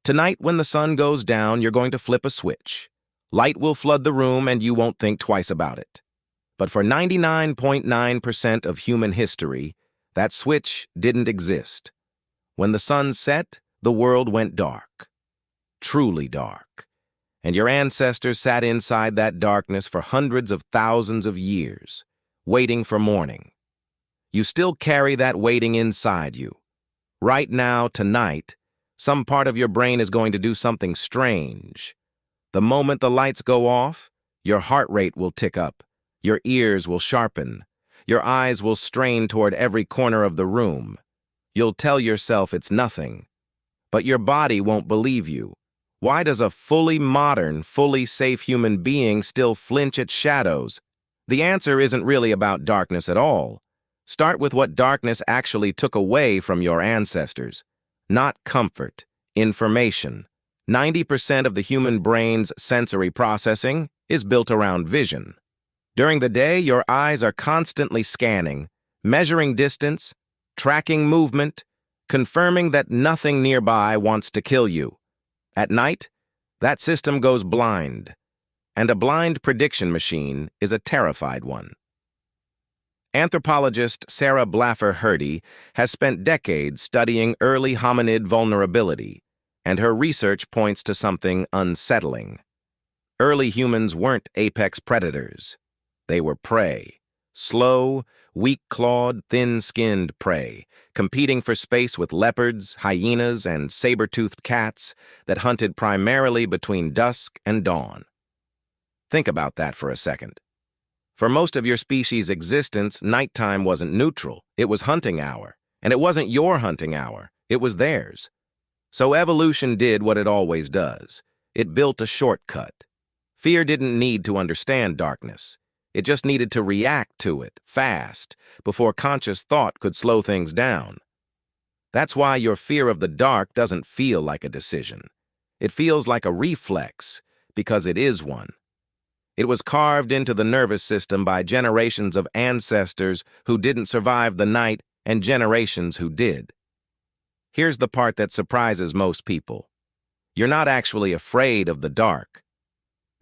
Tonight, when the sun goes down, you're going to flip a switch. Light will flood the room and you won't think twice about it. But for 99.9% of human history, that switch didn't exist. When the sun set, the world went dark. Truly dark. And your ancestors sat inside that darkness for hundreds of thousands of years, waiting for morning. You still carry that waiting inside you. Right now, tonight, some part of your brain is going to do something strange. The moment the lights go off, your heart rate will tick up, your ears will sharpen, your eyes will strain toward every corner of the room. You'll tell yourself it's nothing, but your body won't believe you. Why does a fully modern, fully safe human being still flinch at shadows? The answer isn't really about darkness at all. Start with what darkness actually took away from your ancestors. Not comfort, information. 90% of the human brain's sensory processing is built around vision. During the day, your eyes are constantly scanning, measuring distance, tracking movement, confirming that nothing nearby wants to kill you. At night, that system goes blind, and a blind prediction machine is a terrified one. Anthropologist Sarah Blaffer-Hrdy has spent decades studying early hominid vulnerability, and her research points to something unsettling. Early humans weren't apex predators. They were prey. Slow, weak-clawed, thin-skinned prey, competing for space with leopards, hyenas, and saber-toothed cats that hunted primarily between dusk and dawn. Think about that for a second. For most of your species' existence, nighttime wasn't neutral. It was hunting hour. And it wasn't your hunting hour. It was theirs. So evolution did what it always does. It built a shortcut. Fear didn't need to understand darkness. It just needed to react to it, fast, before conscious thought could slow things down. That's why your fear of the dark doesn't feel like a decision. It feels like a reflex, because it is one. It was carved into the nervous system by generations of ancestors who didn't survive the night and generations who did. Here's the part that surprises most people. You're not actually afraid of the dark.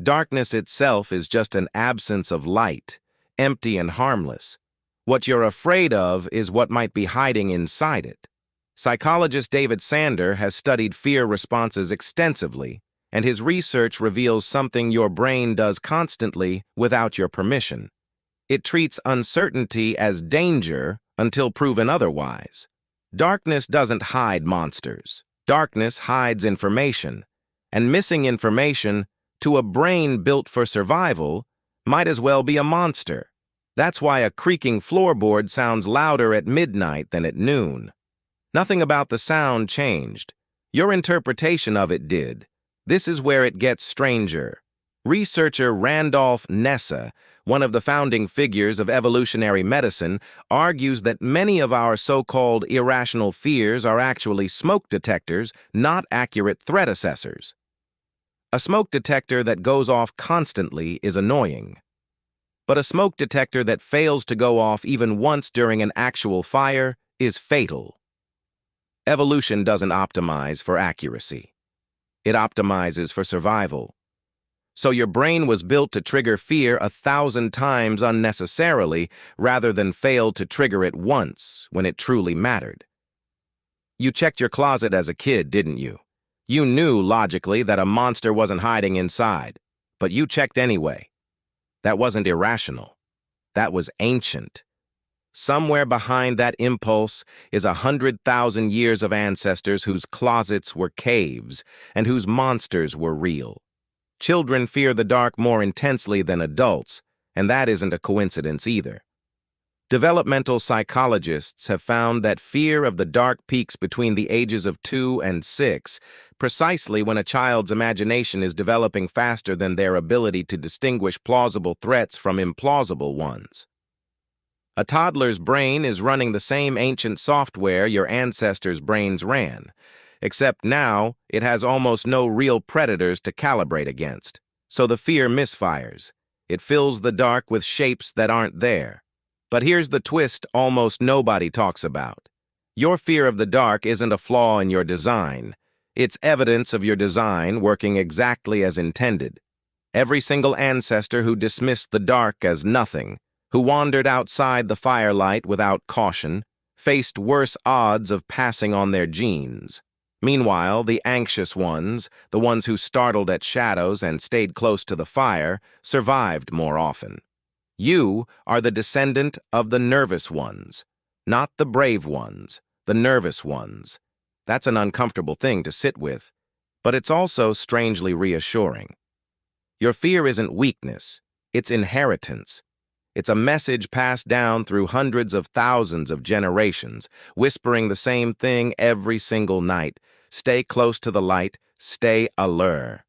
Darkness itself is just an absence of light, empty and harmless. What you're afraid of is what might be hiding inside it. Psychologist David Sander has studied fear responses extensively, and his research reveals something your brain does constantly without your permission. It treats uncertainty as danger until proven otherwise. Darkness doesn't hide monsters. Darkness hides information, and missing information to a brain built for survival might as well be a monster. That's why a creaking floorboard sounds louder at midnight than at noon. Nothing about the sound changed. Your interpretation of it did. This is where it gets stranger. Researcher Randolph Nessa, one of the founding figures of evolutionary medicine, argues that many of our so-called irrational fears are actually smoke detectors, not accurate threat assessors. A smoke detector that goes off constantly is annoying. But a smoke detector that fails to go off even once during an actual fire is fatal. Evolution doesn't optimize for accuracy. It optimizes for survival. So your brain was built to trigger fear 1,000 times unnecessarily rather than fail to trigger it once when it truly mattered. You checked your closet as a kid, didn't you? You knew, logically, that a monster wasn't hiding inside, but you checked anyway. That wasn't irrational. That was ancient. Somewhere behind that impulse is 100,000 years of ancestors whose closets were caves and whose monsters were real. Children fear the dark more intensely than adults, and that isn't a coincidence either. Developmental psychologists have found that fear of the dark peaks between the ages of 2 and 6, precisely when a child's imagination is developing faster than their ability to distinguish plausible threats from implausible ones. A toddler's brain is running the same ancient software your ancestors' brains ran, except now it has almost no real predators to calibrate against, so the fear misfires. It fills the dark with shapes that aren't there. But here's the twist almost nobody talks about. Your fear of the dark isn't a flaw in your design. It's evidence of your design working exactly as intended. Every single ancestor who dismissed the dark as nothing, who wandered outside the firelight without caution, faced worse odds of passing on their genes. Meanwhile, the anxious ones, the ones who startled at shadows and stayed close to the fire, survived more often. You are the descendant of the nervous ones, not the brave ones, the nervous ones. That's an uncomfortable thing to sit with, but it's also strangely reassuring. Your fear isn't weakness, it's inheritance. It's a message passed down through hundreds of thousands of generations, whispering the same thing every single night. Stay close to the light, stay alert.